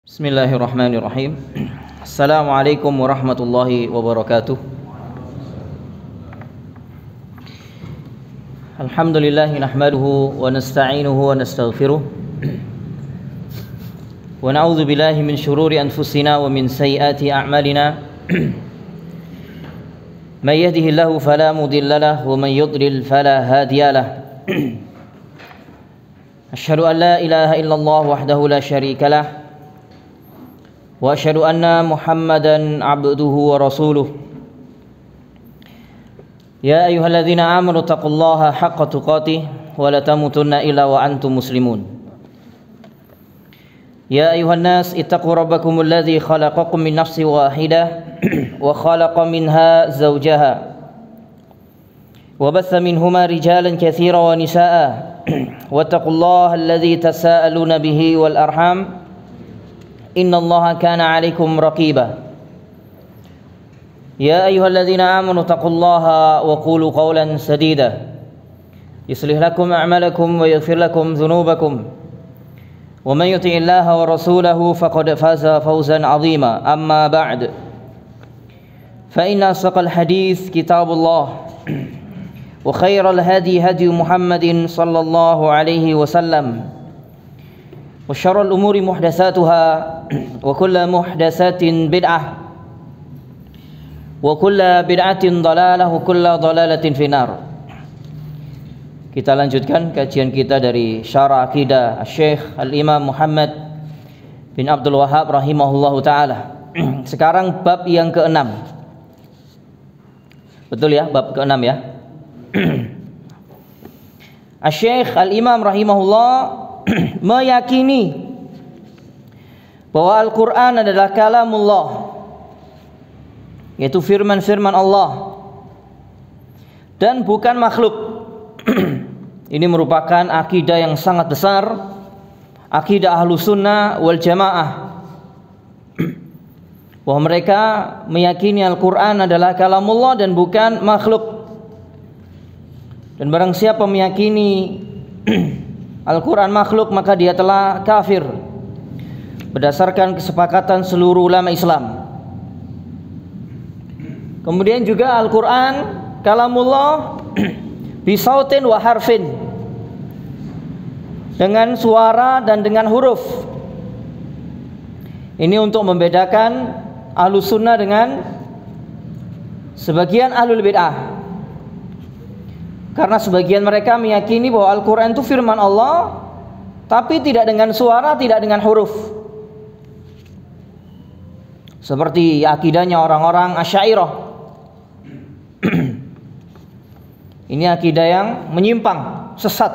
Bismillahirrahmanirrahim. Assalamualaikum warahmatullahi wabarakatuh. Alhamdulillah nahmaduhu wa nasta'inuhu wa nastaghfiruh. Wa na'udzu billahi min shururi anfusina wa min sayyiati a'malina. May yahdihillahu fala mudilla lahu wa man yudlil fala hadiya lahu. Asyhadu an la ilaha illallah wahdahu la syarika lah. Wa asyhadu anna Muhammadan abduhu wa rasuluh. Ya ayyuhalladzina amanu taqullaha haqqa tuqatih wa la tamutunna illa wa antum muslimun. Ya ayyuhan nas ittaqu rabbakumul ladzi khalaqakum min nafsin wahidah wa khalaqa minha zawjaha wa batha minhuma rijalan katsiran wa nisaa'a wattaqullaha alladzi tasaaluna bihi wal arham innallaha kana 'alaikum raqiba. Ya ayyuhalladzina amanu taqullaha wa qulu qawlan sadida yuslih lakum a'malakum wa yaghfir lakum dhunubakum wa man yuti'illaha wa rasulahu faqad faza fawzan 'azima. Amma ba'd, fa inna asdaqal hadits kitabullah wa khairal hadi hadi Muhammadin sallallahu alaihi wasallam wa syarrul umuri muhdatsatuha wa kullu muhdatsatin bid'ah wa kullu bid'atin dhalalah wa kullu dhalalatin finnar. Kita lanjutkan kajian kita dari Syarah Aqidah Syekh Al-Imam Muhammad bin Abdul Wahhab rahimahullahu taala. Sekarang bab yang ke-6. Betul ya, bab ke-6 ya. Syekh Al-Imam rahimahullah meyakini bahwa Al-Quran adalah kalamullah, yaitu firman-firman Allah, dan bukan makhluk. Ini merupakan akidah yang sangat besar, akidah Ahlus Sunnah wal Jamaah, bahwa mereka meyakini Al-Quran adalah kalamullah dan bukan makhluk. Dan barang siapa meyakini Al-Quran makhluk, maka dia telah kafir berdasarkan kesepakatan seluruh ulama Islam. Kemudian juga Al-Quran kalamullah bisautin wa harfin, dengan suara dan dengan huruf. Ini untuk membedakan Ahlus Sunnah dengan sebagian Ahlul Bid'ah. Karena sebagian mereka meyakini bahwa Al-Quran itu firman Allah, tapi tidak dengan suara, tidak dengan huruf, seperti akidahnya orang-orang Asy'ariyah. Ini akidah yang menyimpang, sesat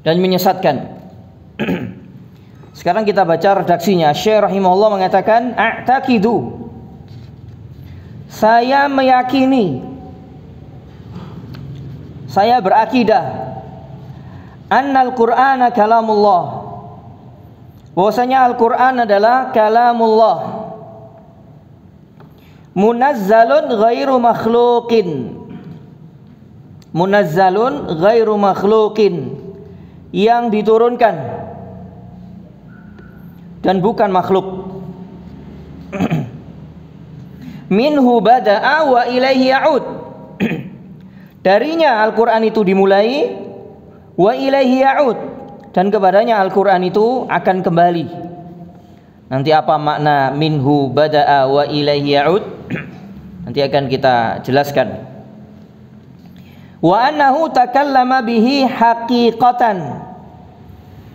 dan menyesatkan. Sekarang kita baca redaksinya. Syekh rahimahullah mengatakan, a'taqidu, saya meyakini, saya berakidah, annal Qur'ana kalamullah, bahwasanya Al-Quran adalah kalamullah, munazzalun ghairu makhluqin, munazzalun ghairu makhluqin, yang diturunkan dan bukan makhluk. Minhu bada'a wa ilaihi ya'ud, darinya Al-Quran itu dimulai, wa ilaihi ya'ud, dan kepadanya Al-Quran itu akan kembali. Nanti apa makna minhu bada'a wa ilaihi ya'ud? Nanti akan kita jelaskan. Wa annahu takallama bihi haqiqatan,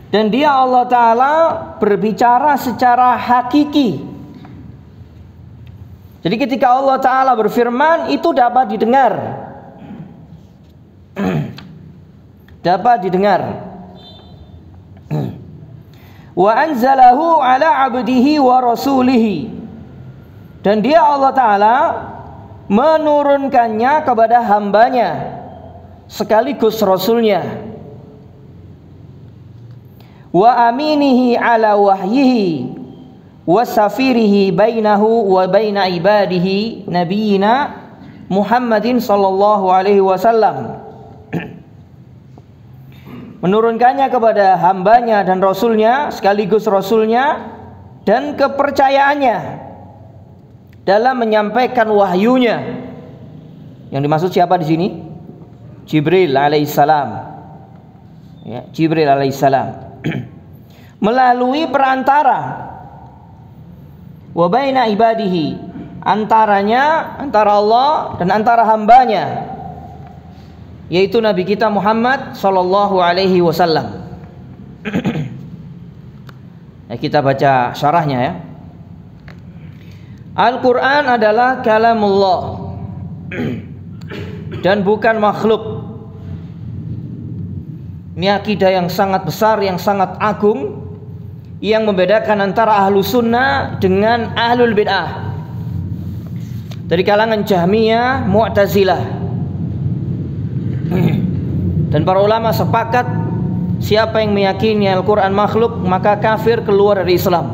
dan dia Allah Ta'ala berbicara secara hakiki. Jadi ketika Allah Ta'ala berfirman, itu dapat didengar, dapat didengar. Wa anzalahu ala abdihi wa rasulihi, dan dia Allah Ta'ala menurunkannya kepada hambanya sekaligus rasulnya. Wa aminihi ala wahyihi wa safirihi bainahu wa baina ibadihi nabiyina Muhammadin sallallahu alaihi wasallam, menurunkannya kepada hambanya dan rasulnya sekaligus rasulnya, dan kepercayaannya dalam menyampaikan wahyunya. Yang dimaksud siapa di sini? Jibril alaihissalam. Ya, Jibril alaihissalam. Melalui perantara wa baina ibadihi, antara Allah dan antara hambanya, yaitu Nabi kita Muhammad sallallahu alaihi wasallam. Nah, kita baca syarahnya ya. Al-Quran adalah kalamullah dan bukan makhluk. Ini akidah yang sangat besar, yang sangat agung, yang membedakan antara ahlu sunnah dengan ahlul bid'ah. Dari kalangan Jahmiyah, Mu'tazilah. Dan para ulama sepakat, siapa yang meyakini Al-Quran makhluk, maka kafir, keluar dari Islam.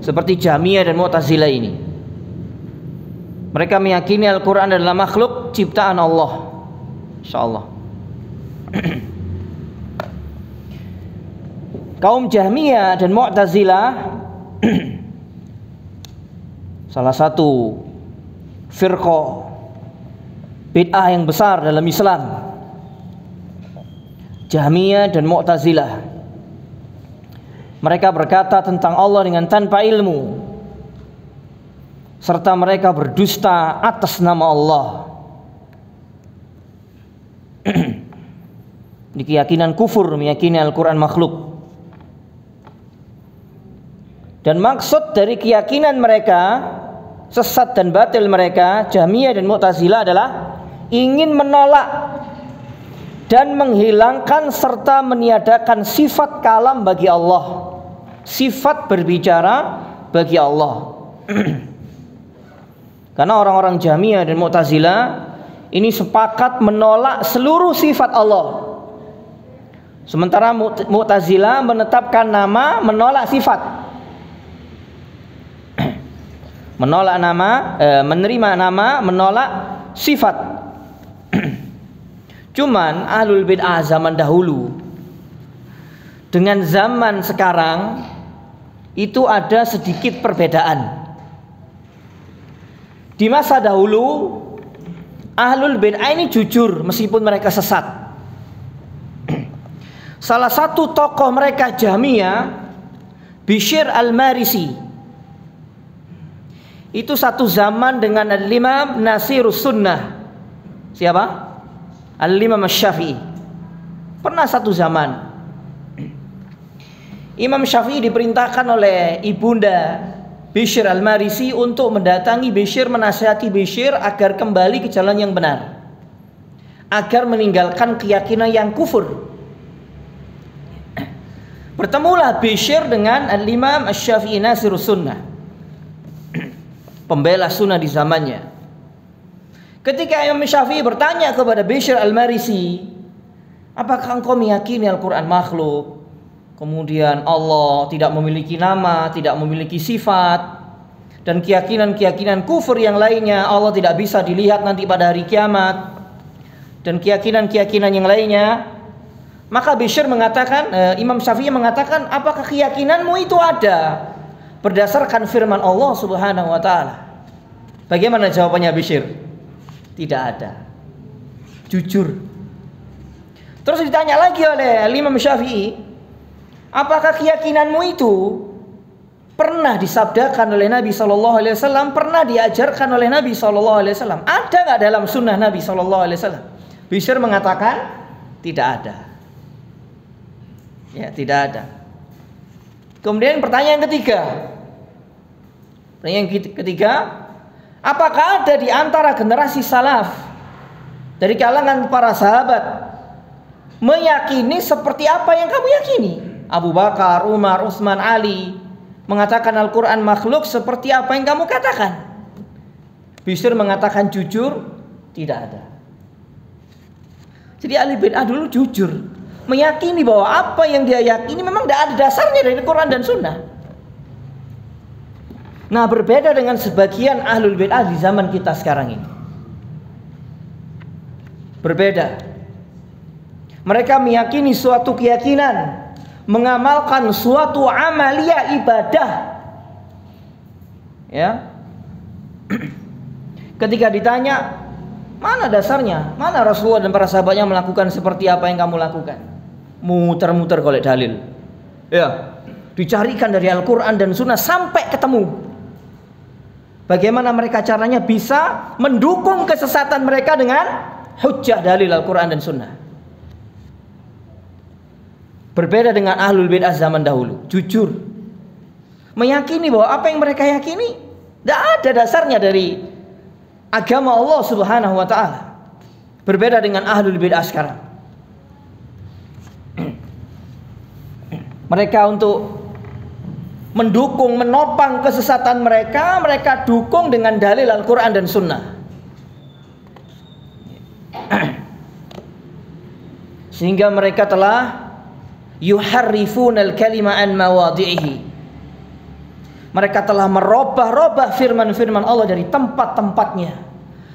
Seperti Jahmiyah dan Mu'tazilah ini. Mereka meyakini Al-Quran adalah makhluk ciptaan Allah. InsyaAllah. Kaum Jahmiyah dan Mu'tazilah salah satu firqah bid'ah yang besar dalam Islam. Jahmiyah dan Mu'tazilah, mereka berkata tentang Allah dengan tanpa ilmu, serta mereka berdusta atas nama Allah. Ini keyakinan kufur, meyakini Al-Quran makhluk. Dan maksud dari keyakinan mereka, sesat dan batil mereka, Jahmiyah dan Mu'tazilah, adalah ingin menolak dan menghilangkan serta meniadakan sifat kalam bagi Allah, sifat berbicara bagi Allah. Karena orang-orang Jahmiyah dan Mu'tazilah ini sepakat menolak seluruh sifat Allah. Sementara Mu'tazilah menetapkan nama, menolak sifat. Menolak nama, menerima nama, menolak sifat. Cuman ahlul bid'ah zaman dahulu dengan zaman sekarang itu ada sedikit perbedaan. Di masa dahulu ahlul bid'ah ini jujur meskipun mereka sesat. Salah satu tokoh mereka Jahmiyah, Bishr al-Marisi, itu satu zaman dengan Al-Imam Nasirus Sunnah. Siapa? Al-Imam Syafi'i. Pernah satu zaman Imam Syafi'i diperintahkan oleh ibunda Bishr al-Marisi untuk mendatangi Bishr, menasihati Bishr agar kembali ke jalan yang benar, agar meninggalkan keyakinan yang kufur. Bertemulah Bishr dengan Al-Imam Syafi'i Nasirus Sunnah, pembela sunnah di zamannya. Ketika Imam Syafi'i bertanya kepada Bishr al-Marisi, apakah engkau meyakini Al-Quran makhluk? Kemudian Allah tidak memiliki nama, tidak memiliki sifat, dan keyakinan-keyakinan kufur yang lainnya, Allah tidak bisa dilihat nanti pada hari kiamat, dan keyakinan-keyakinan yang lainnya. Maka Bishr mengatakan, Imam Syafi'i mengatakan, apakah keyakinanmu itu ada berdasarkan firman Allah Subhanahu wa ta'ala? Bagaimana jawabannya Bishr? Tidak ada. Jujur. Terus ditanya lagi oleh Imam Syafi'i, apakah keyakinanmu itu pernah disabdakan oleh Nabi SAW, pernah diajarkan oleh Nabi SAW? Ada nggak dalam sunnah Nabi SAW? Bishr mengatakan tidak ada. Ya, tidak ada. Kemudian pertanyaan ketiga, apakah ada di antara generasi salaf dari kalangan para sahabat meyakini seperti apa yang kamu yakini? Abu Bakar, Umar, Utsman, Ali mengatakan Al-Quran makhluk seperti apa yang kamu katakan? Bishr mengatakan jujur, tidak ada. Jadi ahli bid'ah dulu jujur, meyakini bahwa apa yang dia yakini memang tidak ada dasarnya dari Quran dan Sunnah. Nah, berbeda dengan sebagian ahlul bid'ah di zaman kita sekarang ini. Berbeda. Mereka meyakini suatu keyakinan, mengamalkan suatu amalia ibadah, ya, ketika ditanya mana dasarnya, mana Rasulullah dan para sahabatnya melakukan seperti apa yang kamu lakukan, muter-muter golek dalil, ya, dicarikan dari Al-Quran dan Sunnah sampai ketemu bagaimana mereka caranya bisa mendukung kesesatan mereka dengan hujjah dalil Al-Quran dan Sunnah. Berbeda dengan ahlul bid'ah zaman dahulu, jujur meyakini bahwa apa yang mereka yakini tidak ada dasarnya dari agama Allah Subhanahu wa ta'ala. Berbeda dengan ahlul bid'ah sekarang. Mereka untuk mendukung, menopang kesesatan mereka, mereka dukung dengan dalil Al-Quran dan Sunnah. Sehingga mereka telah yuharrifunal kalima an mawadhi'ihi. Mereka telah merubah-rubah firman-firman Allah dari tempat-tempatnya.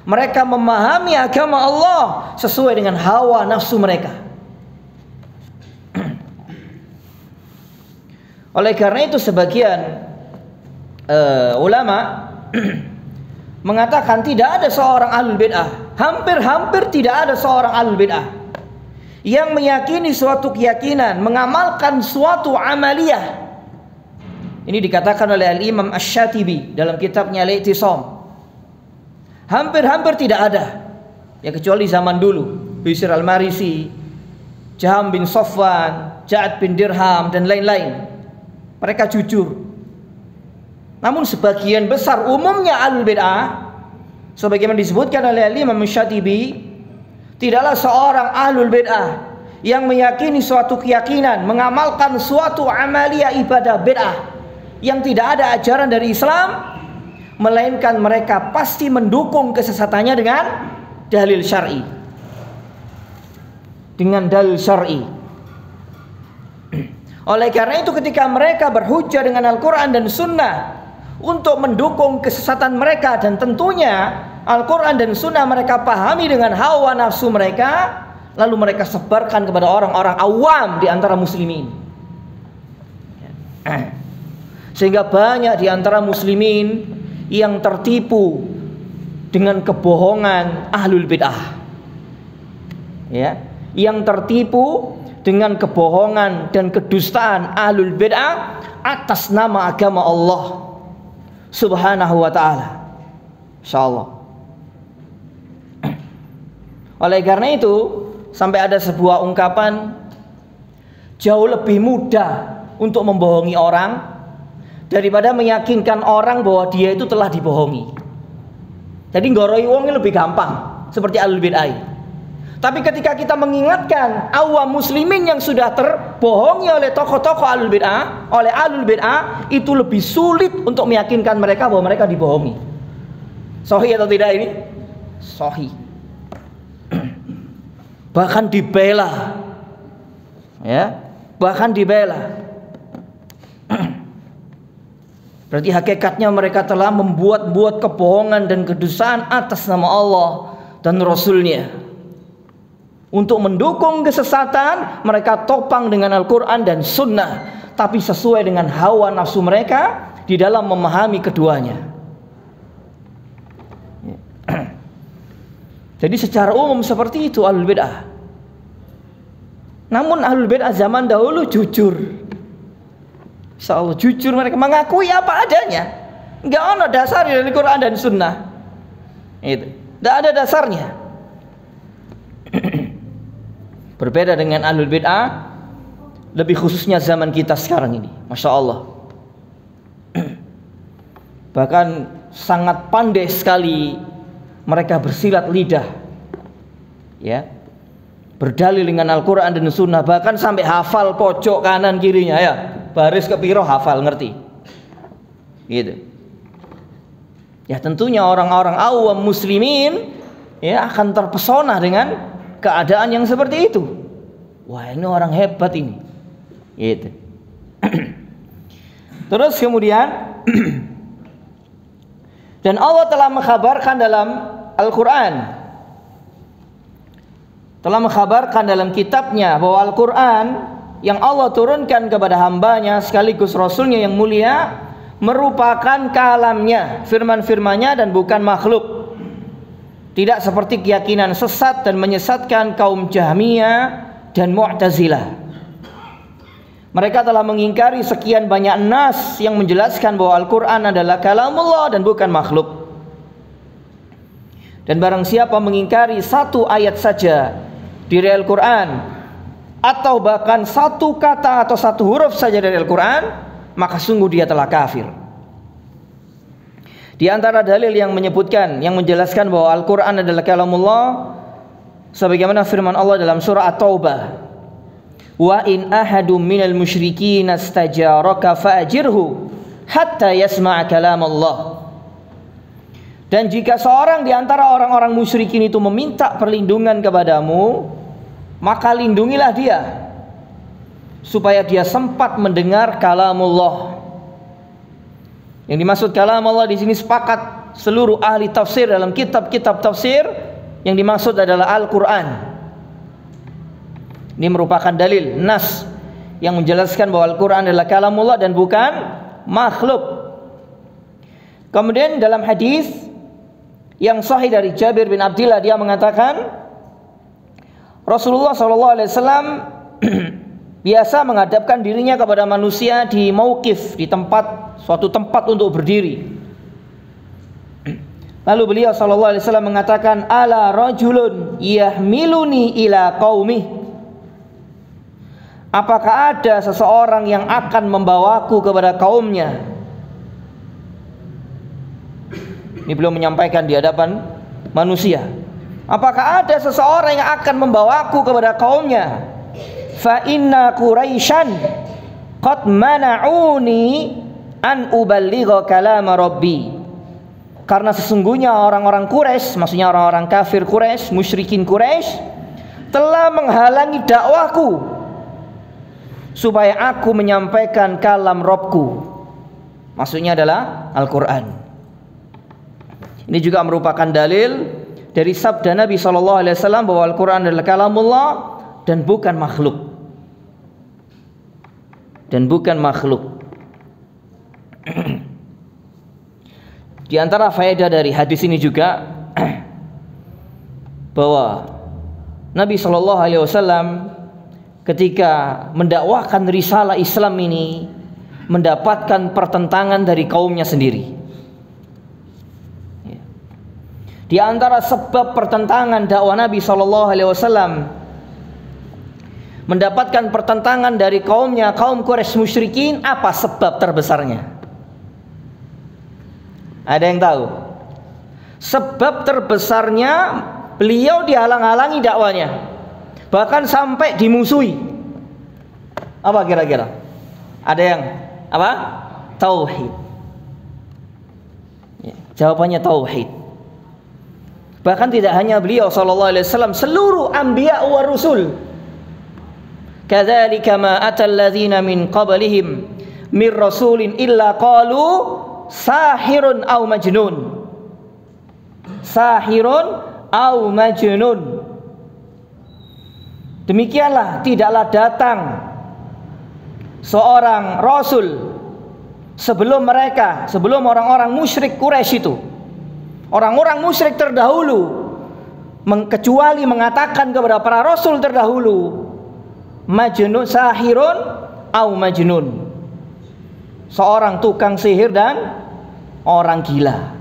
Mereka memahami agama Allah sesuai dengan hawa nafsu mereka. Oleh karena itu sebagian ulama mengatakan tidak ada seorang ahlul bid'ah, hampir tidak ada seorang ahlul bid'ah yang meyakini suatu keyakinan, mengamalkan suatu amaliyah. Ini dikatakan oleh Al-Imam Asy-Syatibi dalam kitabnya Al-I'tisam. Hampir tidak ada, ya, kecuali zaman dulu, Bishr Al-Marisi, Jaham bin Safwan, Ja'ad bin Dirham dan lain-lain. Mereka jujur. Namun sebagian besar umumnya ahlul bid'ah, sebagaimana disebutkan oleh Al-Imam Asy-Syatibi, tidaklah seorang ahlul bid'ah yang meyakini suatu keyakinan, mengamalkan suatu amalia ibadah bid'ah yang tidak ada ajaran dari Islam, melainkan mereka pasti mendukung kesesatannya dengan dalil syar'i. Dengan dalil syar'i. Oleh karena itu ketika mereka berhujjah dengan Al-Quran dan Sunnah untuk mendukung kesesatan mereka, dan tentunya Al-Quran dan Sunnah mereka pahami dengan hawa nafsu mereka, lalu mereka sebarkan kepada orang-orang awam di antara muslimin, sehingga banyak di antara muslimin yang tertipu dengan kebohongan ahlul bid'ah, ya, yang tertipu dengan kebohongan dan kedustaan ahlul bid'ah atas nama agama Allah Subhanahu wa ta'ala. Insyaallah. Oleh karena itu, sampai ada sebuah ungkapan, jauh lebih mudah untuk membohongi orang daripada meyakinkan orang bahwa dia itu telah dibohongi. Jadi nggoroi wong lebih gampang, seperti ahlul bid'ah. Tapi ketika kita mengingatkan awam muslimin yang sudah terbohongi oleh tokoh-tokoh ahlul bid'ah, oleh ahlul bid'ah, itu lebih sulit untuk meyakinkan mereka bahwa mereka dibohongi. Sahih atau tidak ini? Sahih. Bahkan dibela, ya, bahkan dibela. Berarti hakikatnya mereka telah membuat kebohongan dan kedustaan atas nama Allah dan Rasulnya. Untuk mendukung kesesatan, mereka topang dengan Al-Quran dan Sunnah, tapi sesuai dengan hawa nafsu mereka di dalam memahami keduanya. Jadi secara umum seperti itu ahlul bid'ah. Namun ahlul bid'ah zaman dahulu jujur. Insyaallah jujur, mereka mengakui apa adanya. Enggak ada dasar dari Quran dan Sunnah. Itu. Enggak ada dasarnya. Berbeda dengan ahlul bid'ah, lebih khususnya zaman kita sekarang ini, Masya Allah. Bahkan sangat pandai sekali mereka bersilat lidah, ya, berdalil dengan Al-Quran dan Sunnah, bahkan sampai hafal pojok kanan kirinya, ya, baris kepiro hafal, ngerti, gitu. Ya tentunya orang-orang awam muslimin, ya, akan terpesona dengan keadaan yang seperti itu. Wah, ini orang hebat ini, gitu. Terus kemudian dan Allah telah mengkhabarkan dalam Al-Quran, telah mengkhabarkan dalam kitabnya bahwa Al-Quran yang Allah turunkan kepada hambanya sekaligus Rasulnya yang mulia merupakan kalamnya, firman-firmannya, dan bukan makhluk. Tidak seperti keyakinan sesat dan menyesatkan kaum Jahmiyah dan Mu'tazilah. Mereka telah mengingkari sekian banyak nas yang menjelaskan bahwa Al-Quran adalah kalamullah dan bukan makhluk. Dan barang siapa mengingkari satu ayat saja dari Al-Quran, atau bahkan satu kata atau satu huruf saja dari Al-Quran, maka sungguh dia telah kafir. Di antara dalil yang menyebutkan, yang menjelaskan bahwa Al-Quran adalah kalamullah, sebagaimana firman Allah dalam surah At-Taubah, wa in ahadum minal musyrikin astajaraka fa'ajirhu hatta yasma'a kalam Allah. Dan jika seorang di antara orang-orang musyrikin itu meminta perlindungan kepadamu, maka lindungilah dia supaya dia sempat mendengar kalamullah. Yang dimaksud kalamullah di sini sepakat seluruh ahli tafsir dalam kitab-kitab tafsir, yang dimaksud adalah Al-Quran. Ini merupakan dalil nas yang menjelaskan bahwa Al-Quran adalah kalamullah dan bukan makhluk. Kemudian dalam hadis yang sahih dari Jabir bin Abdillah, dia mengatakan Rasulullah SAW biasa menghadapkan dirinya kepada manusia di mauqif, di tempat, suatu tempat untuk berdiri. Lalu beliau SAW mengatakan, ala rajulun yahmiluni ila qaumih. Apakah ada seseorang yang akan membawaku kepada kaumnya? Ini beliau menyampaikan di hadapan manusia. Apakah ada seseorang yang akan membawaku kepada kaumnya? Fa inna Quraisyan qad mana'uni an uballigha kalam Rabbi. Karena sesungguhnya orang-orang Quraisy, maksudnya orang-orang kafir Quraisy, musyrikin Quraisy, telah menghalangi dakwahku supaya aku menyampaikan kalam Rabbku. Maksudnya adalah Al-Quran. Ini juga merupakan dalil dari sabda Nabi SAW bahwa Al-Quran adalah kalamullah dan bukan makhluk. Dan bukan makhluk. Di antara faedah dari hadis ini juga bahwa Nabi SAW ketika mendakwahkan risalah Islam ini mendapatkan pertentangan dari kaumnya sendiri. Di antara sebab pertentangan dakwah Nabi SAW mendapatkan pertentangan dari kaumnya, kaum Quraisy musyrikin, apa sebab terbesarnya? Ada yang tahu? Sebab terbesarnya beliau dihalang-halangi dakwanya, bahkan sampai dimusuhi. Apa kira-kira? Ada yang apa? Tauhid. Ya, jawabannya tauhid. Bahkan tidak hanya beliau SAW, seluruh anbiya wa rusul. Kadzalika ma atal ladzina min qablihim mir rasulin illa qalu sahirun aw majnun. Sahirun aw majnun. Demikianlah tidaklah datang seorang rasul sebelum mereka, sebelum orang-orang musyrik Quraisy itu, orang-orang musyrik terdahulu, kecuali mengatakan kepada para rasul terdahulu, majnun, sahirun au majnun, seorang tukang sihir dan orang gila.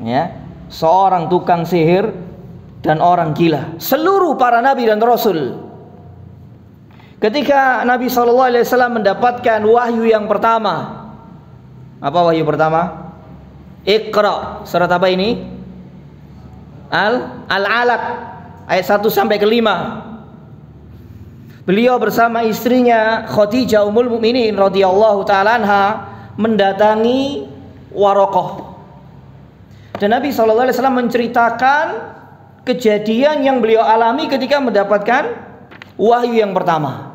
Ya, seorang tukang sihir dan orang gila. Seluruh para nabi dan rasul. Ketika Nabi SAW mendapatkan wahyu yang pertama, apa wahyu pertama? Iqra, surat apa ini? Al-Alaq ayat 1 sampai ke 5. Beliau bersama istrinya Khadijah Ummul Mukminin radhiyallahu taala anha mendatangi Waraqah. Dan Nabi SAW menceritakan kejadian yang beliau alami ketika mendapatkan wahyu yang pertama.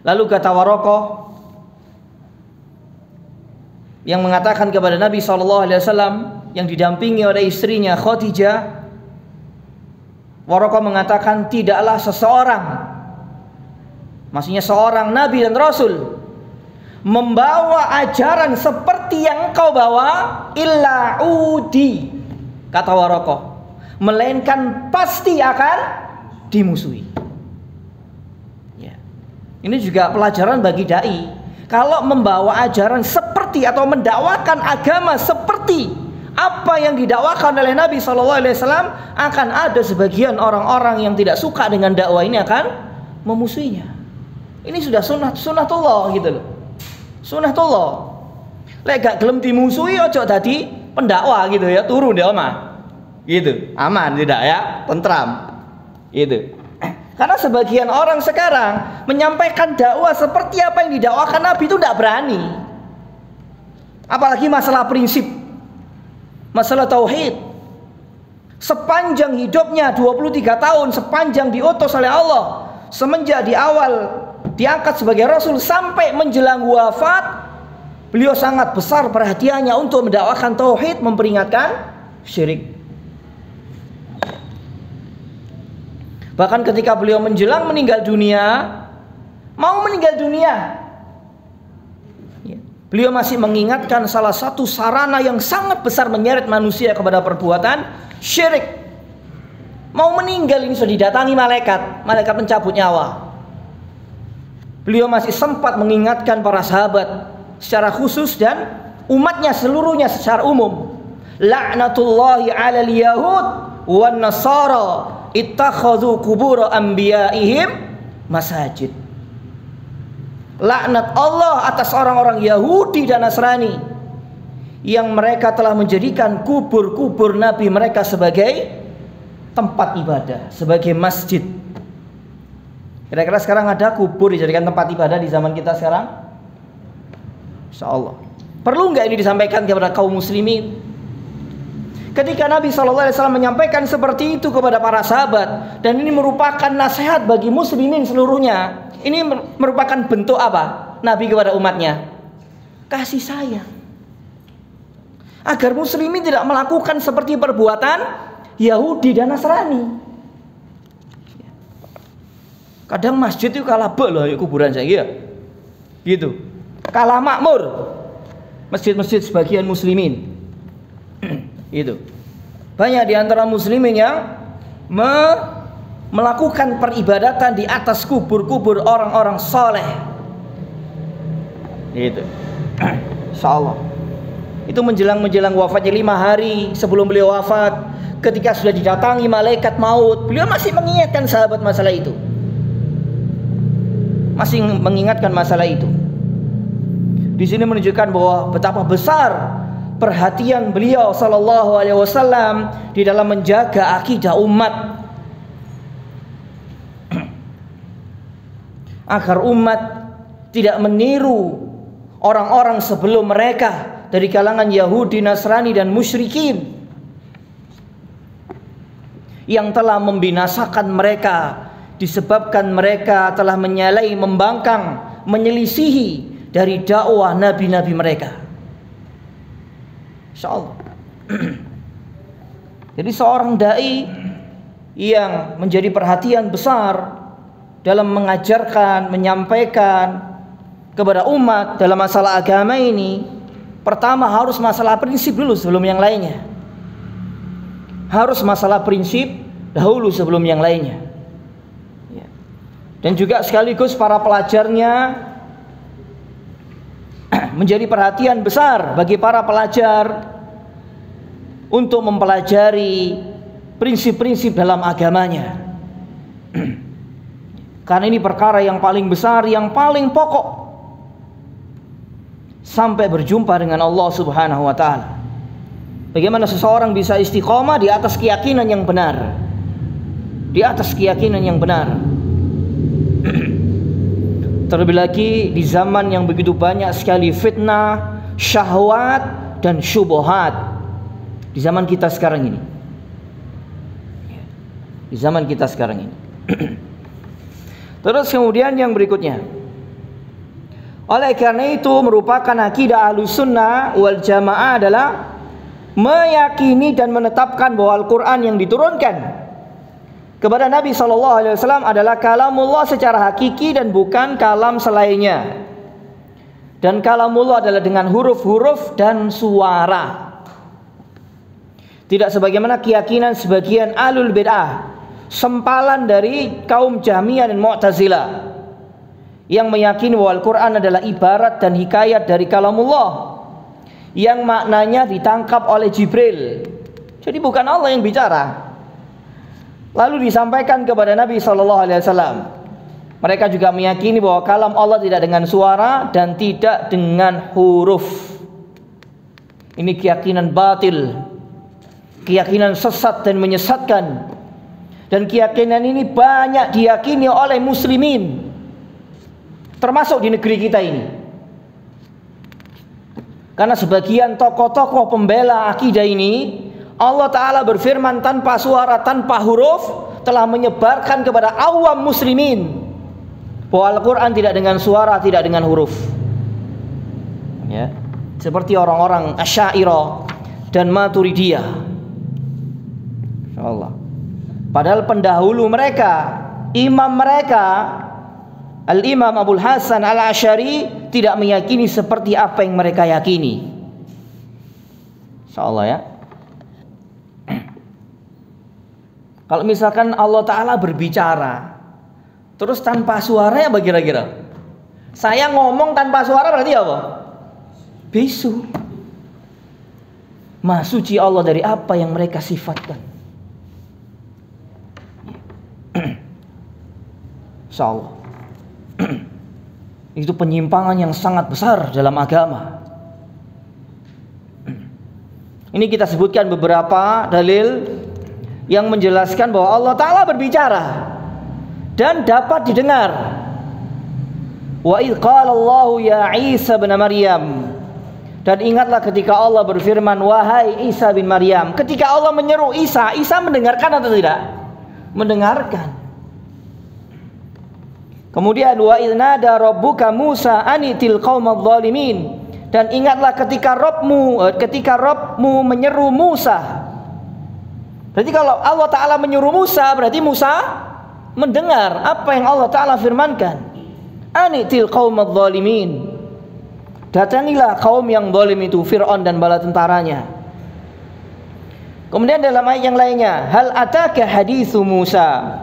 Lalu kata Waraqah yang mengatakan kepada Nabi SAW yang didampingi oleh istrinya Khadijah, Waraqah mengatakan, tidaklah seseorang maksudnya seorang nabi dan rasul, membawa ajaran seperti yang kau bawa, illa udi, kata Waraqah, melainkan pasti akan dimusuhi. Ya. Ini juga pelajaran bagi dai. Kalau membawa ajaran seperti atau mendakwakan agama seperti apa yang didakwakan oleh Nabi SAW, akan ada sebagian orang-orang yang tidak suka dengan dakwah ini akan memusuhinya. Ini sudah sunnatullah gitu loh. Sunnatullah. Lek gak gelem dimusuhi ojo dadi pendakwa gitu ya, turun dia omah. Gitu. Aman tidak ya? Tentram. Gitu. Karena sebagian orang sekarang menyampaikan dakwah seperti apa yang didakwakan Nabi itu tidak berani. Apalagi masalah prinsip, masalah tauhid. Sepanjang hidupnya 23 tahun, sepanjang diutus oleh Allah, semenjak di awal diangkat sebagai Rasul sampai menjelang wafat, beliau sangat besar perhatiannya untuk mendakwakan tauhid, memperingatkan syirik. Bahkan ketika beliau menjelang meninggal dunia, beliau masih mengingatkan salah satu sarana yang sangat besar menyeret manusia kepada perbuatan syirik. Mau meninggal ini sudah didatangi malaikat pencabut nyawa. Beliau masih sempat mengingatkan para sahabat secara khusus dan umatnya seluruhnya secara umum. La'natullahi 'alal yahud wan nasara ittakhadhu qubur anbiya'ihim masajid. Laknat Allah atas orang-orang Yahudi dan Nasrani yang mereka telah menjadikan kubur-kubur nabi mereka sebagai tempat ibadah, sebagai masjid. Kira-kira sekarang ada kubur dijadikan tempat ibadah di zaman kita sekarang? Insyaallah. Perlu nggak ini disampaikan kepada kaum muslimin? Ketika Nabi SAW menyampaikan seperti itu kepada para sahabat, dan ini merupakan nasihat bagi muslimin seluruhnya. Ini merupakan bentuk apa? Nabi kepada umatnya, kasih sayang, agar muslimin tidak melakukan seperti perbuatan Yahudi dan Nasrani. Kadang masjid itu kalah loh kuburan saya gitu, kalah makmur masjid-masjid sebagian muslimin. Itu banyak di antara muslimin yang melakukan peribadatan di atas kubur-kubur orang-orang soleh. Itu insyaallah itu menjelang wafatnya 5 hari sebelum beliau wafat, ketika sudah didatangi malaikat maut, beliau masih mengingatkan sahabat masalah itu. Masih mengingatkan masalah itu. Di sini menunjukkan bahwa betapa besar perhatian beliau sallallahu alaihi wasallam di dalam menjaga akidah umat, agar umat tidak meniru orang-orang sebelum mereka dari kalangan Yahudi, Nasrani dan musyrikin yang telah membinasakan mereka disebabkan mereka telah menyalahi, membangkang, menyelisihi dari dakwah nabi-nabi mereka. Insyaallah. Jadi seorang dai yang menjadi perhatian besar dalam mengajarkan, menyampaikan kepada umat dalam masalah agama ini, pertama harus masalah prinsip dulu sebelum yang lainnya. Harus masalah prinsip dahulu sebelum yang lainnya. Dan juga sekaligus para pelajarnya menjadi perhatian besar bagi para pelajar untuk mempelajari prinsip-prinsip dalam agamanya. Karena ini perkara yang paling besar, yang paling pokok sampai berjumpa dengan Allah Subhanahu wa taala. Bagaimana seseorang bisa istiqomah di atas keyakinan yang benar? Di atas keyakinan yang benar. Terlebih lagi di zaman yang begitu banyak sekali fitnah, syahwat dan syubhat di zaman kita sekarang ini. Di zaman kita sekarang ini. Terus kemudian yang berikutnya, oleh karena itu merupakan akidah Ahlussunnah wal Jamaah adalah meyakini dan menetapkan bahwa Al-Quran yang diturunkan kepada Nabi SAW adalah kalamullah secara hakiki dan bukan kalam selainnya. Dan kalamullah adalah dengan huruf-huruf dan suara. Tidak sebagaimana keyakinan sebagian ahlul bid'ah, sempalan dari kaum Jahmiyah dan Mu'tazilah, yang meyakini bahwa Al-Quran adalah ibarat dan hikayat dari kalamullah yang maknanya ditangkap oleh Jibril. Jadi bukan Allah yang bicara. Lalu disampaikan kepada Nabi SAW. Mereka juga meyakini bahwa kalam Allah tidak dengan suara dan tidak dengan huruf. Ini keyakinan batil, keyakinan sesat dan menyesatkan. Dan keyakinan ini banyak diyakini oleh muslimin, termasuk di negeri kita ini. Karena sebagian tokoh-tokoh pembela akidah ini, Allah Ta'ala berfirman tanpa suara, tanpa huruf, telah menyebarkan kepada awam muslimin bahwa Al-Quran tidak dengan suara, tidak dengan huruf, ya, seperti orang-orang Asy'ariyah dan Maturidiyah. Insyaallah. Padahal pendahulu mereka, imam mereka, Al-Imam Abul Hasan Al-Asy'ari, tidak meyakini seperti apa yang mereka yakini. Insyaallah ya. Kalau misalkan Allah Ta'ala berbicara terus tanpa suara, apa kira-kira? Saya ngomong tanpa suara berarti apa? Bisu. Maha suci Allah dari apa yang mereka sifatkan. Insyaallah. Itu penyimpangan yang sangat besar dalam agama. Ini kita sebutkan beberapa dalil yang menjelaskan bahwa Allah Ta'ala berbicara dan dapat didengar. Wa idh qala Allahu ya Isa bin Maryam, dan ingatlah ketika Allah berfirman, wahai Isa bin Maryam. Ketika Allah menyeru Isa, Isa mendengarkan atau tidak? Mendengarkan. Kemudian wa idh nada rabbuka Musa anitil qaumadh dhalimin, dan ingatlah ketika Rabbmu menyeru Musa. Berarti kalau Allah Ta'ala menyuruh Musa, berarti Musa mendengar apa yang Allah Ta'ala firmankan. Anitil qaumadh dhalimin, datangilah kaum yang zalim itu, Fir'aun dan bala tentaranya. Kemudian dalam ayat yang lainnya, hal ataka hadithu Musa,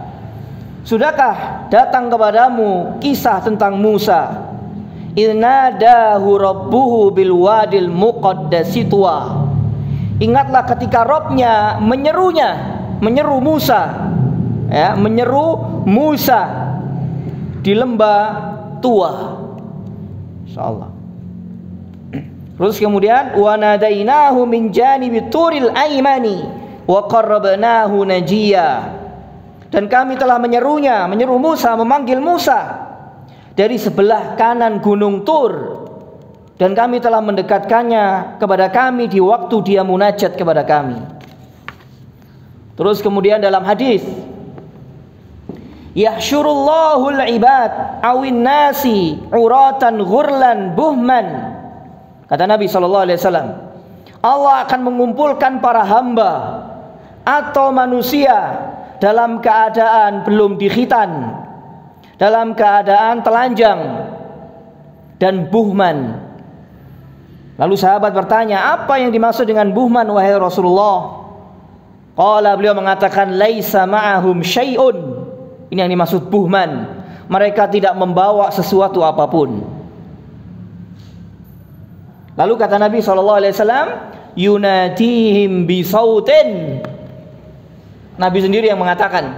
sudahkah datang kepadamu kisah tentang Musa? Idnadahu rabbuhu bil wadil muqaddasi tuwa. Ingatlah ketika Rabbnya menyeru Musa, ya, menyeru Musa di lembah Tua. Insyaallah. Terus kemudian wa nadainahu min janibit turil aimani wa qarrabnahu najiya. Dan kami telah menyeru Musa, memanggil Musa dari sebelah kanan gunung Tur, dan kami telah mendekatkannya kepada kami di waktu dia munajat kepada kami. Terus kemudian dalam hadis, yahsyurullahul ibad awin nasi uratan ghurlan buhman. Kata Nabi SAW, Allah akan mengumpulkan para hamba atau manusia dalam keadaan belum dikhitan, dalam keadaan telanjang dan buhman. Lalu sahabat bertanya, apa yang dimaksud dengan buhman wahai Rasulullah? Qala, beliau mengatakan, laisa ma'ahum syai'un. Ini yang dimaksud buhman, mereka tidak membawa sesuatu apapun. Lalu kata Nabi SAW, yunatihim bisautin. Nabi sendiri yang mengatakan.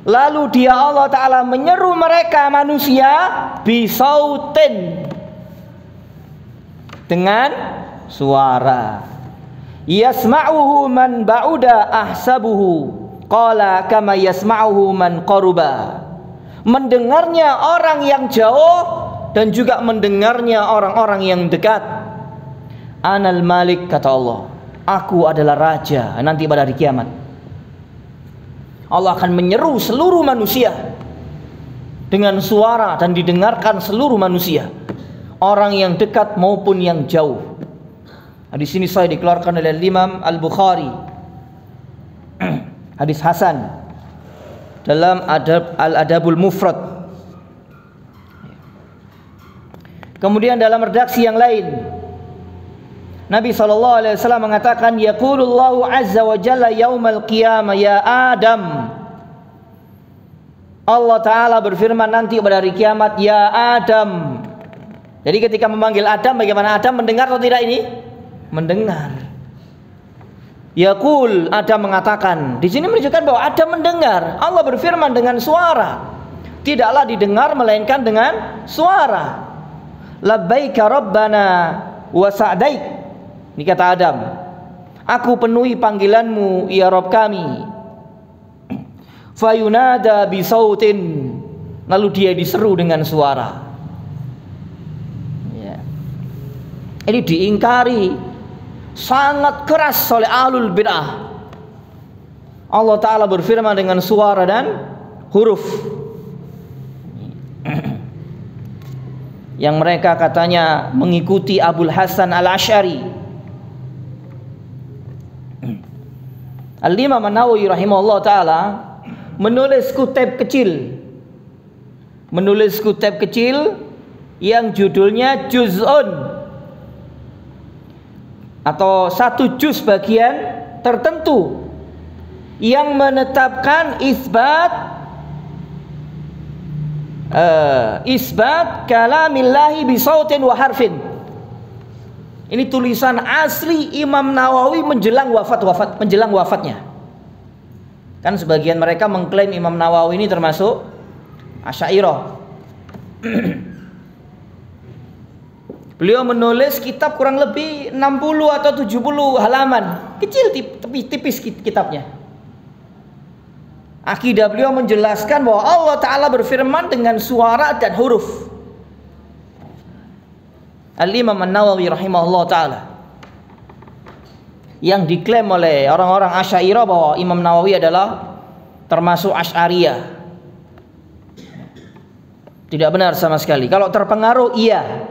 Lalu dia Allah Ta'ala menyeru mereka manusia bisautin, dengan suara. Yasma'uhu man ba'uda ahsabuhu qala kama yasma'uhu man qaruba. Mendengarnya orang yang jauh dan juga mendengarnya orang-orang yang dekat. Anal Malik, kata Allah, aku adalah raja nanti pada hari kiamat. Allah akan menyeru seluruh manusia dengan suara dan didengarkan seluruh manusia, orang yang dekat maupun yang jauh. Di sini saya dikeluarkan oleh Imam Al-Bukhari Hadis hasan dalam Al-Adabul Mufrad. Kemudian dalam redaksi yang lain Nabi SAW mengatakan, yaqulullahu azza wa jalla yaumal qiyamah ya Adam. Allah Ta'ala berfirman nanti pada hari kiamat, ya Adam. Jadi ketika memanggil Adam, bagaimana Adam mendengar atau tidak ini? Mendengar. Yaqul, Adam mengatakan. Di sini menunjukkan bahwa Adam mendengar. Allah berfirman dengan suara. Tidaklah didengar melainkan dengan suara. Labbaika rabbana wa sa'daik. Ini kata Adam. Aku penuhi panggilanmu ya Rabb kami. Fayunada bisautin, lalu dia diseru dengan suara. Ya. Ini diingkari sangat keras oleh ahlul bid'ah. Allah Ta'ala berfirman dengan suara dan huruf yang mereka katanya mengikuti Abul Hasan Al-Asy'ari. Al-Imam An-Nawawi rahimahullah ta'ala menulis kutip kecil yang judulnya juz'un, atau satu juz bagian tertentu yang menetapkan isbat kalamillahi bisautin wa harfin. Ini tulisan asli Imam Nawawi menjelang wafatnya. Kan sebagian mereka mengklaim Imam Nawawi ini termasuk Asy'ariyah. Beliau menulis kitab kurang lebih 60 atau 70 halaman. Kecil, tipis kitabnya. Akidah beliau menjelaskan bahwa Allah Ta'ala berfirman dengan suara dan huruf. Al-Imam An-Nawawi rahimahullah ta'ala, yang diklaim oleh orang-orang Asy'ariyah bahwa Imam Nawawi adalah termasuk Asy'ariyah, tidak benar sama sekali. Kalau terpengaruh iya,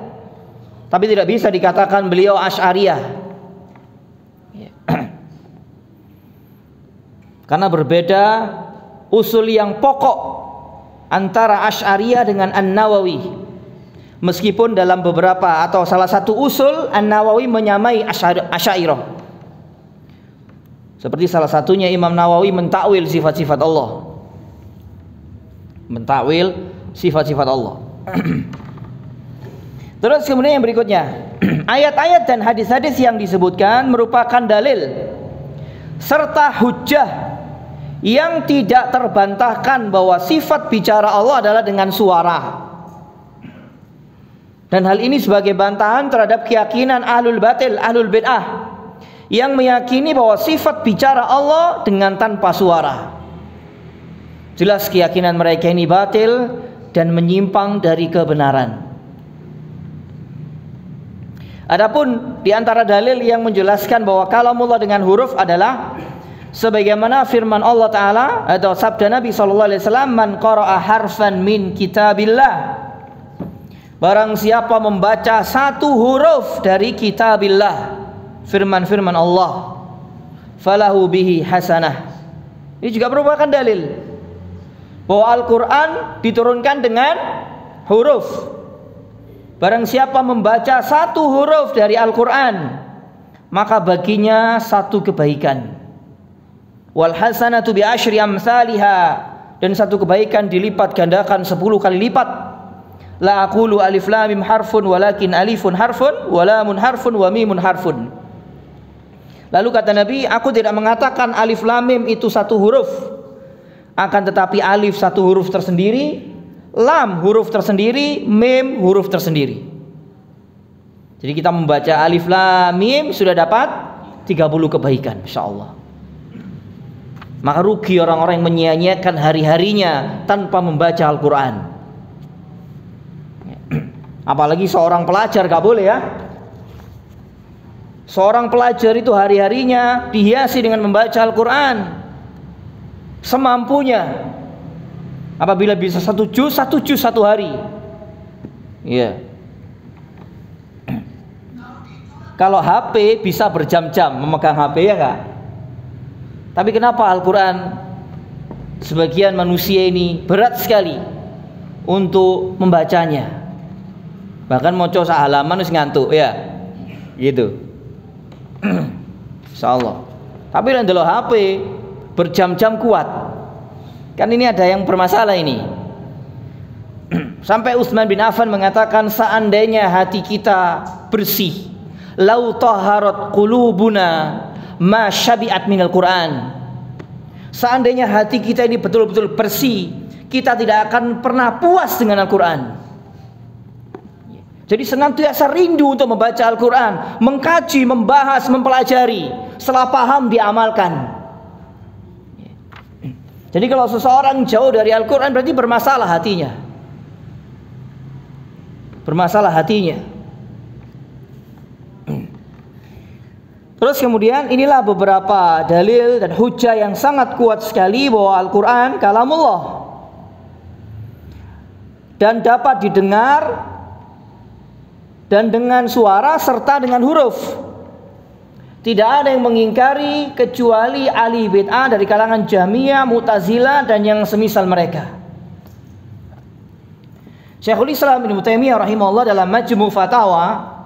tapi tidak bisa dikatakan beliau Asy'ariyah. Karena berbeda usul yang pokok antara Asy'ariyah dengan An-Nawawi. Meskipun dalam beberapa atau salah satu usul An-Nawawi menyamai Asy'ariyah. Seperti salah satunya Imam Nawawi mentakwil sifat-sifat Allah. Terus kemudian yang berikutnya, ayat-ayat dan hadis-hadis yang disebutkan merupakan dalil serta hujjah yang tidak terbantahkan bahwa sifat bicara Allah adalah dengan suara. Dan hal ini sebagai bantahan terhadap keyakinan ahlul batil, ahlul bid'ah, yang meyakini bahwa sifat bicara Allah dengan tanpa suara. Jelas keyakinan mereka ini batil dan menyimpang dari kebenaran. Adapun di antara dalil yang menjelaskan bahwa kalamullah dengan huruf adalah sebagaimana firman Allah Ta'ala atau sabda Nabi SAW, man qara'a harfan min kitabillah, barang siapa membaca satu huruf dari kitabillah, firman-firman Allah, falahu bihi hasanah. Ini juga merupakan dalil bahwa Al-Quran diturunkan dengan huruf. Barang siapa membaca satu huruf dari Al-Quran, maka baginya satu kebaikan. Wal hasanatu bi asyri amsalha, dan satu kebaikan dilipat gandakan 10 kali lipat. La aqulu alif lam mim harfun walakin alifun harfun wa lamun harfun wa mimun harfun. Lalu kata Nabi, aku tidak mengatakan alif lam mim itu satu huruf, akan tetapi alif satu huruf tersendiri, lam huruf tersendiri, mim huruf tersendiri. Jadi kita membaca alif lam mim sudah dapat 30 kebaikan, insyaallah. Maka rugi orang-orang yang menyia-nyiakan hari-harinya tanpa membaca Al-Quran. Apalagi seorang pelajar, gak boleh ya. Seorang pelajar itu hari-harinya dihiasi dengan membaca Al-Quran semampunya. Apabila bisa satu juz satu hari. Iya. Kalau HP bisa berjam-jam memegang HP, ya enggak? Tapi kenapa Al-Quran sebagian manusia ini berat sekali untuk membacanya? Bahkan mau coba halaman harus ngantuk ya, gitu. Insyaallah. Tapi yang delok HP berjam-jam kuat. Kan ini ada yang bermasalah ini. Sampai Utsman bin Affan mengatakan, seandainya hati kita bersih, lau taharat qulubuna ma syabi'at minal Quran. Seandainya hati kita ini betul-betul bersih, kita tidak akan pernah puas dengan Al-Quran. Jadi senantiasa rindu untuk membaca Al-Quran, mengkaji, membahas, mempelajari. Setelah paham diamalkan. Jadi kalau seseorang jauh dari Al-Quran berarti bermasalah hatinya. Bermasalah hatinya. Terus kemudian inilah beberapa dalil dan hujah yang sangat kuat sekali bahwa Al-Quran kalamullah dan dapat didengar dan dengan suara serta dengan huruf. Tidak ada yang mengingkari kecuali ahli bid'ah dari kalangan Jahmiyah, Mu'tazilah dan yang semisal mereka. Syekhul Islam Ibnu Taimiyah rahimahullah dalam Majmu' Fatawa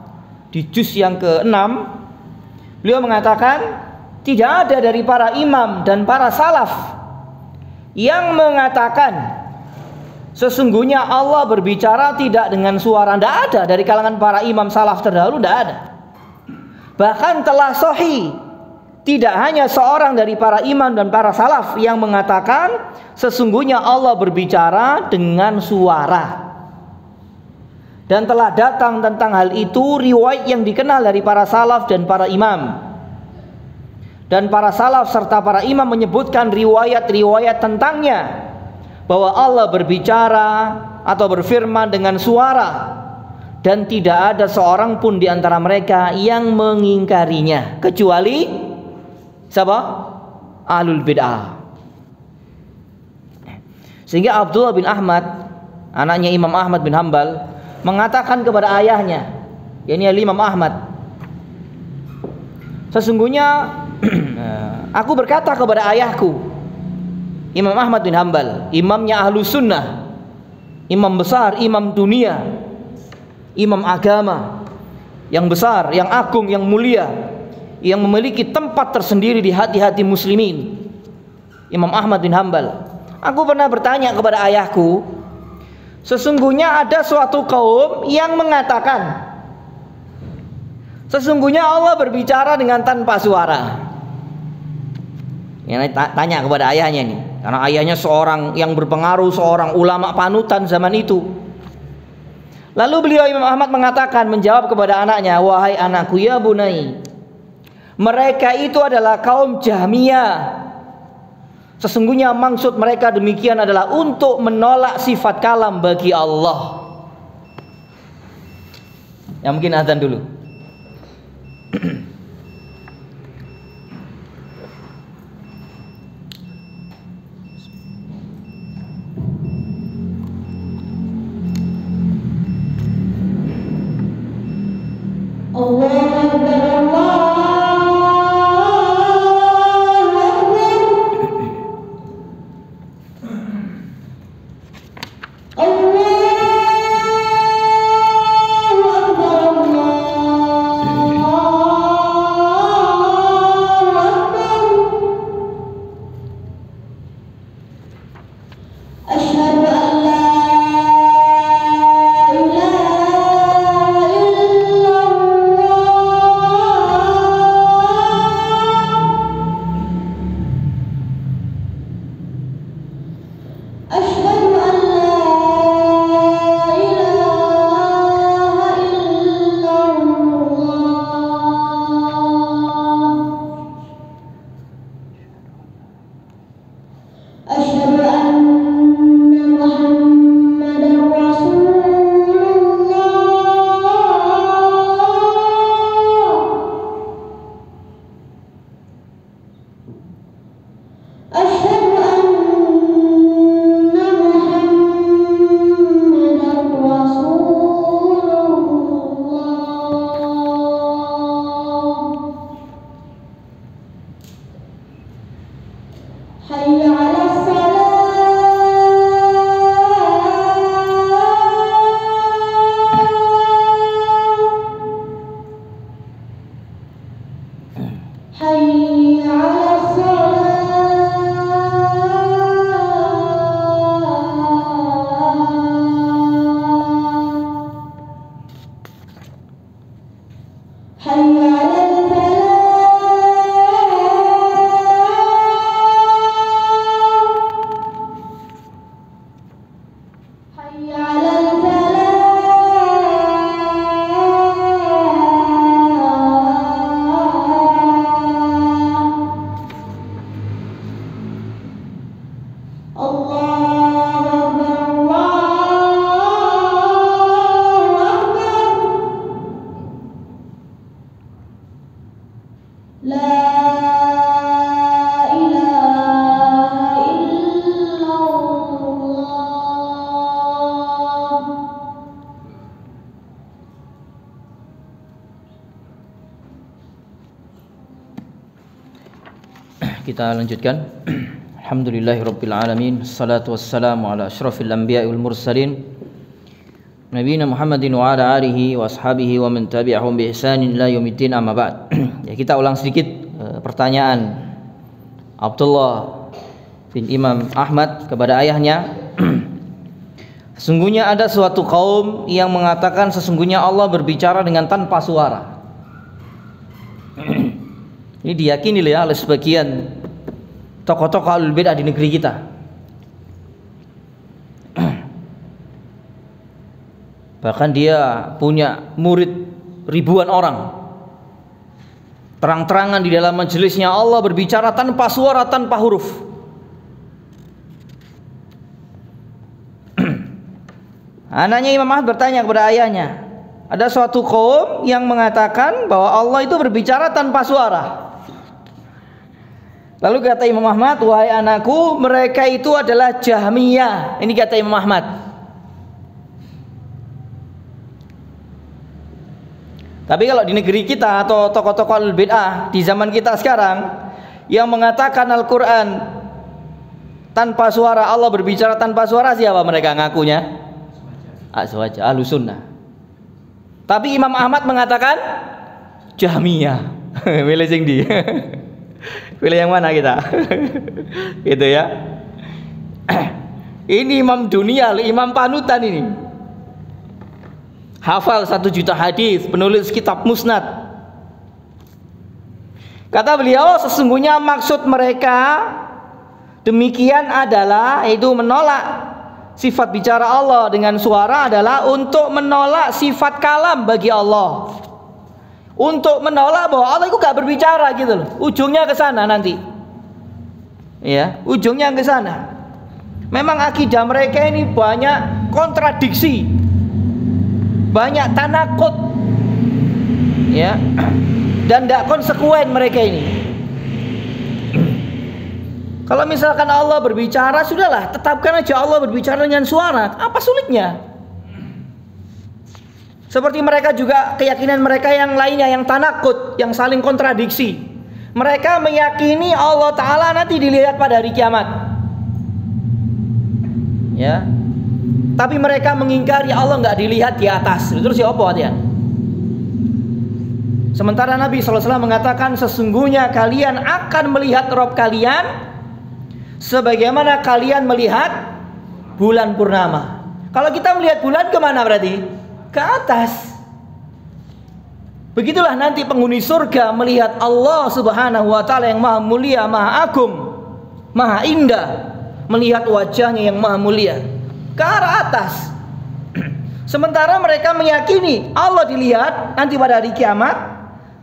di juz yang ke-6, beliau mengatakan tidak ada dari para imam dan para salaf yang mengatakan sesungguhnya Allah berbicara tidak dengan suara. Tidak ada dari kalangan para imam salaf terdahulu, tidak ada. Bahkan telah sahih tidak hanya seorang dari para imam dan para salaf yang mengatakan sesungguhnya Allah berbicara dengan suara. Dan telah datang tentang hal itu riwayat yang dikenal dari para salaf dan para imam. Dan para salaf serta para imam menyebutkan riwayat-riwayat tentangnya, bahwa Allah berbicara atau berfirman dengan suara, dan tidak ada seorang pun di antara mereka yang mengingkarinya kecuali siapa? Ahlul bid'ah. Sehingga Abdullah bin Ahmad, anaknya Imam Ahmad bin Hambal, mengatakan kepada ayahnya, yakni Imam Ahmad, sesungguhnya aku berkata kepada ayahku, Imam Ahmad bin Hambal, imamnya ahlu sunnah, imam besar, imam dunia, imam agama yang besar, yang agung, yang mulia, yang memiliki tempat tersendiri di hati-hati muslimin, Imam Ahmad bin Hambal. Aku pernah bertanya kepada ayahku, sesungguhnya ada suatu kaum yang mengatakan sesungguhnya Allah berbicara dengan tanpa suara. Ini tanya kepada ayahnya nih, karena ayahnya seorang yang berpengaruh, seorang ulama panutan zaman itu. Lalu beliau Imam Ahmad mengatakan, menjawab kepada anaknya, wahai anakku ya bunai, mereka itu adalah kaum Jahmiyah. Sesungguhnya maksud mereka demikian adalah untuk menolak sifat kalam bagi Allah. Ya mungkin azan dulu. Kita lanjutkan. Alhamdulillahirabbil alamin. Wassalatu wassalamu ala asyrafil anbiya'i wal mursalin. Nabiyina Muhammadin wa ala alihi wa ashabihi wa man tabi'ahum bi ihsanin ila yaumiddin, amma ba'd. Ya, kita ulang sedikit pertanyaan Abdullah bin Imam Ahmad kepada ayahnya. Sesungguhnya ada suatu kaum yang mengatakan sesungguhnya Allah berbicara dengan tanpa suara. Ini diyakini ya oleh sebagian tokoh-tokoh ahlul bidah di negeri kita. Bahkan dia punya murid ribuan orang. Terang-terangan di dalam majelisnya Allah berbicara tanpa suara, tanpa huruf. Anaknya Imam Ahmad bertanya kepada ayahnya, ada suatu kaum yang mengatakan bahwa Allah itu berbicara tanpa suara. Lalu kata Imam Ahmad, wahai anakku, mereka itu adalah Jahmiyah. Ini kata Imam Ahmad. Tapi kalau di negeri kita atau tokoh-tokoh al-bid'ah di zaman kita sekarang yang mengatakan Al-Quran tanpa suara, Allah berbicara tanpa suara, siapa mereka ngakunya? Azwaj, Ahlus Sunnah. Tapi Imam Ahmad mengatakan Jahmiyah. Pilih sing di. Pilih yang mana kita? Gitu ya. Ini imam dunia, imam panutan ini. Hafal 1 juta hadis, penulis kitab Musnad. Kata beliau, sesungguhnya maksud mereka demikian adalah itu menolak sifat bicara Allah dengan suara adalah untuk menolak sifat kalam bagi Allah. Untuk menolak bahwa Allah itu gak berbicara gitu loh. Ujungnya ke sana nanti. Ya, ujungnya ke sana. Memang akidah mereka ini banyak kontradiksi. Banyak tanakut. Ya. Dan tidak konsekuen mereka ini. Kalau misalkan Allah berbicara, sudahlah, tetapkan aja Allah berbicara dengan suara. Apa sulitnya? Seperti mereka juga, keyakinan mereka yang lainnya yang tanakut, yang saling kontradiksi. Mereka meyakini Allah Ta'ala nanti dilihat pada hari kiamat. Ya. Tapi mereka mengingkari Allah nggak dilihat di atas. Terus ya apa ya? Sementara Nabi SAW mengatakan sesungguhnya kalian akan melihat Rabb kalian sebagaimana kalian melihat bulan purnama. Kalau kita melihat bulan kemana berarti? Ke atas. Begitulah nanti penghuni surga melihat Allah Subhanahu wa ta'ala yang maha mulia, maha agung, maha indah, melihat wajahnya yang maha mulia ke arah atas. Sementara mereka meyakini Allah dilihat nanti pada hari kiamat,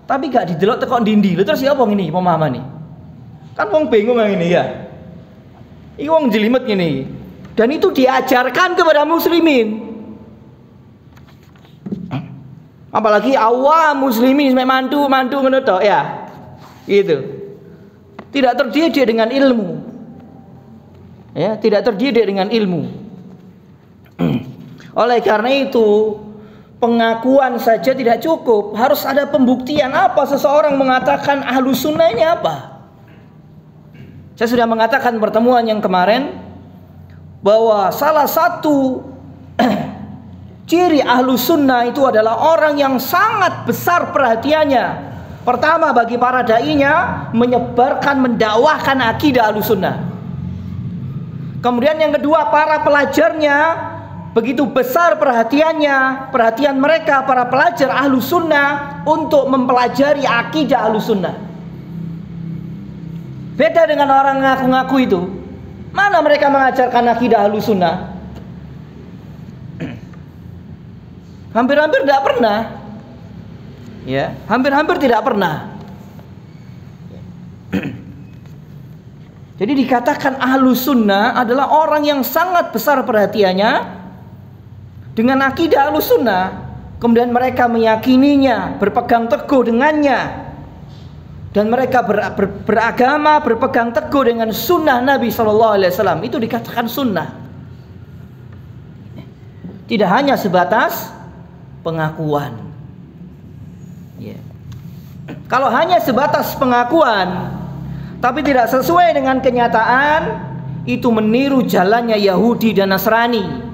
tapi gak didelok tekok dindi. Terus siapa ini pemahaman nih? Kan wong bingung yang ini ya. Ini wong jelimet ini. Dan itu diajarkan kepada muslimin. Apalagi awam muslimin mantu ngono tok ya. Gitu. Tidak terdidik dengan ilmu. Ya, tidak terdidik dengan ilmu. Oleh karena itu, pengakuan saja tidak cukup, harus ada pembuktian. Apa seseorang mengatakan Ahlus Sunnah ini apa? Saya sudah mengatakan pertemuan yang kemarin bahwa salah satu ciri Ahlus Sunnah itu adalah orang yang sangat besar perhatiannya. Pertama, bagi para da'inya, menyebarkan, mendakwahkan akidah Ahlus Sunnah. Kemudian yang kedua, para pelajarnya begitu besar perhatiannya, perhatian mereka para pelajar Ahlus Sunnah untuk mempelajari akidah Ahlus Sunnah. Beda dengan orang ngaku-ngaku itu. Mana mereka mengajarkan akidah Ahlus Sunnah? Hampir-hampir tidak pernah. Ya, hampir-hampir tidak pernah. Jadi dikatakan Ahlus Sunnah adalah orang yang sangat besar perhatiannya dengan akidah Ahlus Sunnah, kemudian mereka meyakininya, berpegang teguh dengannya, dan mereka beragama, berpegang teguh dengan sunnah Nabi SAW. Itu dikatakan sunnah. Tidak hanya sebatas pengakuan. Kalau hanya sebatas pengakuan, tapi tidak sesuai dengan kenyataan, itu meniru jalannya Yahudi dan Nasrani.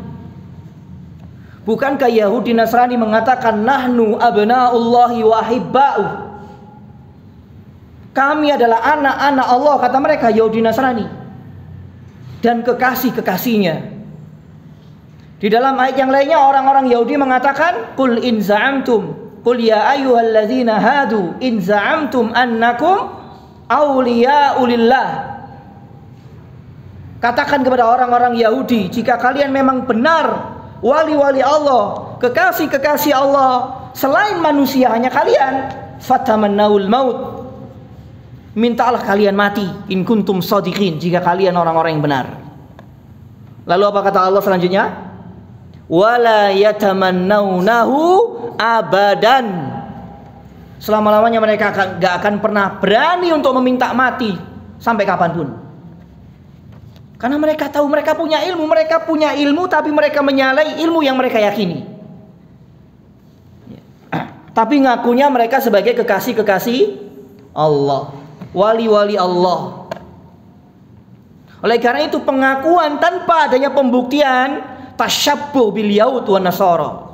Bukankah Yahudi Nasrani mengatakan nahnu abna'ullahi wa ahibba'uh, kami adalah anak-anak Allah, kata mereka Yahudi Nasrani, dan kekasih-kekasihnya. Di dalam ayat yang lainnya orang-orang Yahudi mengatakan qul in za'amtum qul ya ayyuhalladzina hadu in za'amtum annakum awliya'u lillah. Katakan kepada orang-orang Yahudi, jika kalian memang benar wali-wali Allah, kekasih-kekasih Allah, selain manusia hanya kalian, fatamannaul maut, mintalah kalian mati, in kuntum shadiqin, jika kalian orang-orang yang benar. Lalu apa kata Allah selanjutnya? Wala yatamannaunahu abadan, selama-lamanya mereka gak akan pernah berani untuk meminta mati sampai kapanpun. Karena mereka tahu mereka punya ilmu, tapi mereka menyalahi ilmu yang mereka yakini. Tapi ngakunya mereka sebagai kekasih-kekasih Allah, wali-wali Allah. Oleh karena itu pengakuan tanpa adanya pembuktian tasyabbuh bil Yahud wan Nasara.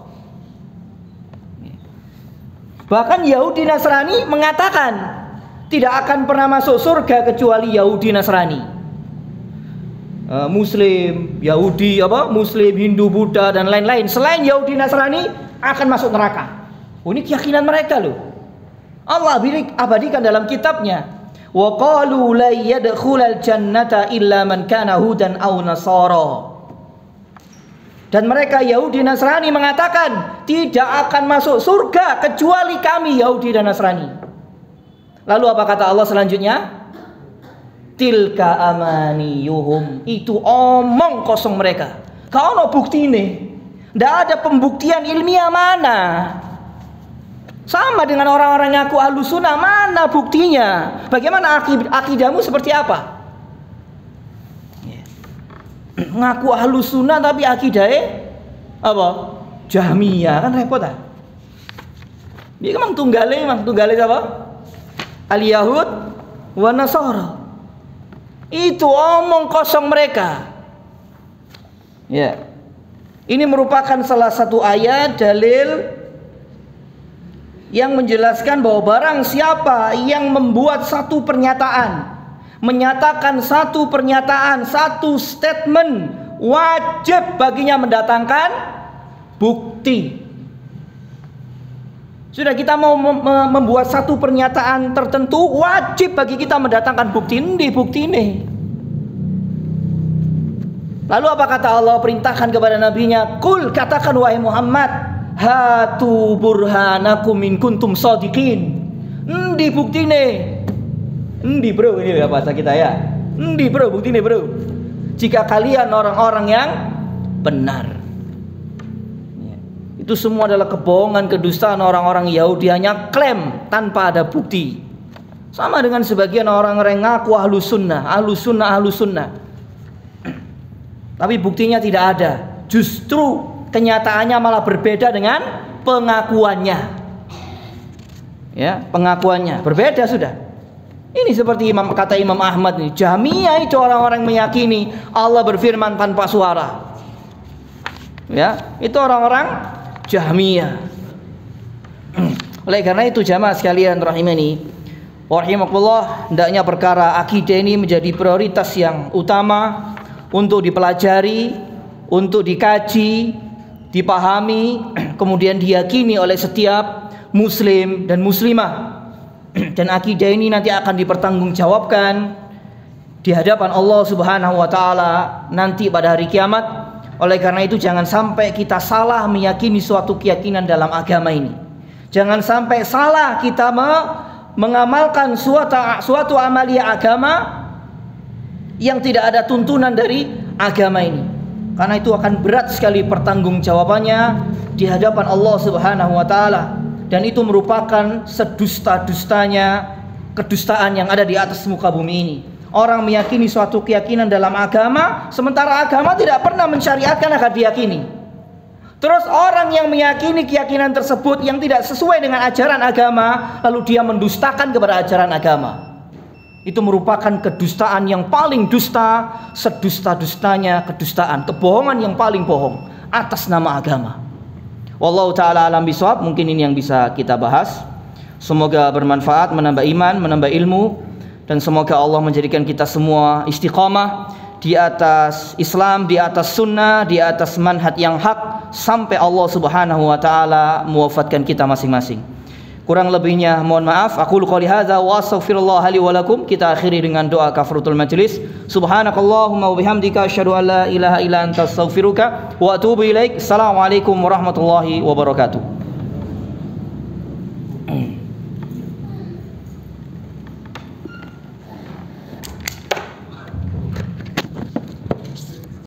Bahkan Yahudi Nasrani mengatakan tidak akan pernah masuk surga kecuali Yahudi Nasrani. Muslim, Yahudi, Muslim, Hindu, Buddha dan lain-lain selain Yahudi Nasrani akan masuk neraka. Oh, ini keyakinan mereka loh. Allah abadikan dalam kitabnya. Wa qalu la yadkhulal jannata illa man kana hudan aw nasara. Dan mereka Yahudi Nasrani mengatakan tidak akan masuk surga kecuali kami Yahudi dan Nasrani. Lalu apa kata Allah selanjutnya? Tilka amaniyuhum, itu omong kosong mereka. Kalau bukti ini, tidak ada pembuktian ilmiah mana. Sama dengan orang-orang ngaku ahlus sunnah, mana buktinya? Bagaimana akidahmu seperti apa? Ngaku ahlus sunnah tapi akidahnya apa? Jahmiyah, kan repot ah. Dia emang tunggale apa? Al-Yahud wa Nasara. Itu omong kosong mereka. Ya. Ini merupakan salah satu ayat dalil yang menjelaskan bahwa barang siapa yang membuat satu pernyataan, menyatakan satu pernyataan, satu statement, wajib baginya mendatangkan bukti. Sudah kita mau membuat satu pernyataan tertentu, wajib bagi kita mendatangkan bukti ini. Lalu apa kata Allah, perintahkan kepada nabinya, "Qul," katakan wahai Muhammad, "hatu burhanakum in kuntum shadiqin." Endi buktine? Endi bro, ini bahasa kita ya. Endi bro, buktine bro. Jika kalian orang-orang yang benar. Itu semua adalah kebohongan, kedustaan orang-orang Yahudi, hanya klaim tanpa ada bukti. Sama dengan sebagian orang-orang yang ngaku ahlus sunnah. Tapi buktinya tidak ada. Justru kenyataannya malah berbeda dengan pengakuannya. Ya, pengakuannya berbeda sudah. Ini seperti kata Imam Ahmad nih, Jahmiyah itu orang-orang meyakini Allah berfirman tanpa suara. Ya, itu orang-orang Jahmiyah. Oleh karena itu jamaah sekalian rahimani rahimakumullah, hendaknya perkara akidah ini menjadi prioritas yang utama untuk dipelajari, untuk dikaji, dipahami, kemudian diyakini oleh setiap muslim dan muslimah. Dan akidah ini nanti akan dipertanggungjawabkan di hadapan Allah Subhanahu wa taala nanti pada hari kiamat. Oleh karena itu jangan sampai kita salah meyakini suatu keyakinan dalam agama ini. Jangan sampai salah kita mengamalkan suatu amalia agama yang tidak ada tuntunan dari agama ini. Karena itu akan berat sekali pertanggungjawabannya di hadapan Allah Subhanahu wa taala, dan itu merupakan sedusta-dustanya kedustaan yang ada di atas muka bumi ini. Orang meyakini suatu keyakinan dalam agama, sementara agama tidak pernah mensyariatkan agar diyakini. Terus orang yang meyakini keyakinan tersebut yang tidak sesuai dengan ajaran agama, lalu dia mendustakan kepada ajaran agama. itu merupakan kedustaan yang paling dusta, sedusta-dustanya kedustaan, kebohongan yang paling bohong atas nama agama. Wallahu ta'ala alam bisawab. Mungkin ini yang bisa kita bahas. Semoga bermanfaat, menambah iman, menambah ilmu, dan semoga Allah menjadikan kita semua istiqamah di atas Islam, di atas sunnah, di atas manhaj yang hak sampai Allah Subhanahu wa taala mewafatkan kita masing-masing. Kurang lebihnya mohon maaf. Aku qouli hadza wa astaghfirullah li wa lakum. Kita akhiri dengan doa kafaratul majlis. Subhanakallahumma wa bihamdika asyhadu an la ilaha illa anta astaghfiruka wa atubu ilaik. Assalamualaikum warahmatullahi wabarakatuh.